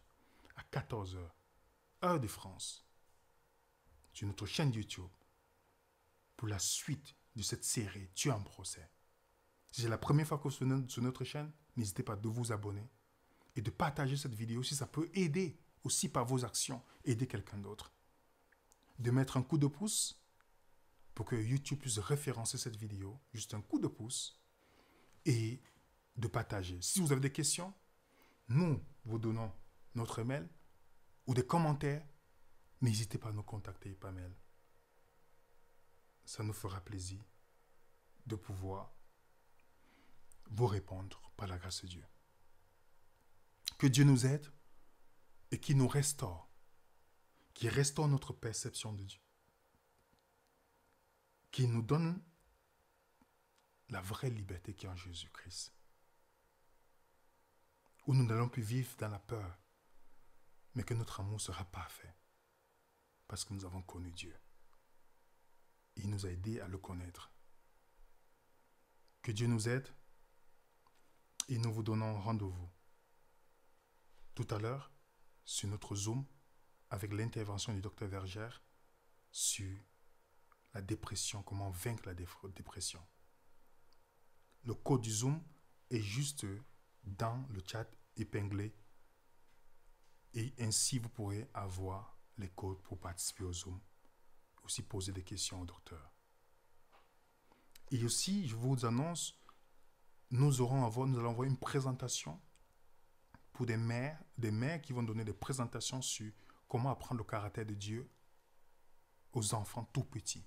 à 14 h, heure de France, sur notre chaîne YouTube, pour la suite de cette série Dieu en procès. Si c'est la première fois que vous venez sur notre chaîne, n'hésitez pas de vous abonner et de partager cette vidéo si ça peut aider aussi par vos actions, aider quelqu'un d'autre. De mettre un coup de pouce pour que YouTube puisse référencer cette vidéo, juste un coup de pouce, et de partager. Si vous avez des questions, nous vous donnons notre mail ou des commentaires, n'hésitez pas à nous contacter par mail. Ça nous fera plaisir de pouvoir vous répondre par la grâce de Dieu. Que Dieu nous aide et qu'il nous restaure, qu'il restaure notre perception de Dieu, qu'il nous donne la vraie liberté qui est en Jésus-Christ, où nous n'allons plus vivre dans la peur, mais que notre amour sera parfait, parce que nous avons connu Dieu. Il nous a aidés à le connaître. Que Dieu nous aide et nous vous donnons rendez-vous tout à l'heure sur notre Zoom avec l'intervention du docteur Vergère sur la dépression, comment vaincre la dépression. Le code du Zoom est juste dans le chat épinglé et ainsi vous pourrez avoir les codes pour participer au Zoom. Aussi poser des questions au docteur. Et aussi, je vous annonce, nous allons avoir une présentation pour des mères qui vont donner des présentations sur comment apprendre le caractère de Dieu aux enfants tout petits.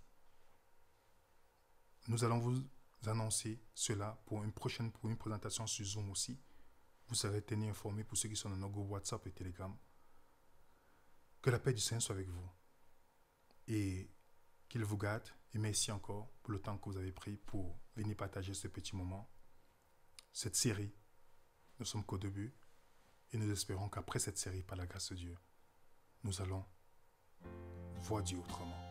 Nous allons vous annoncer cela pour une présentation sur Zoom aussi. Vous serez tenus informés pour ceux qui sont dans nos groupes WhatsApp et Telegram. Que la paix du Seigneur soit avec vous. Et qu'il vous garde. Et merci encore pour le temps que vous avez pris pour venir partager ce petit moment. Cette série, nous sommes qu'au début. Et nous espérons qu'après cette série, par la grâce de Dieu, nous allons voir Dieu autrement.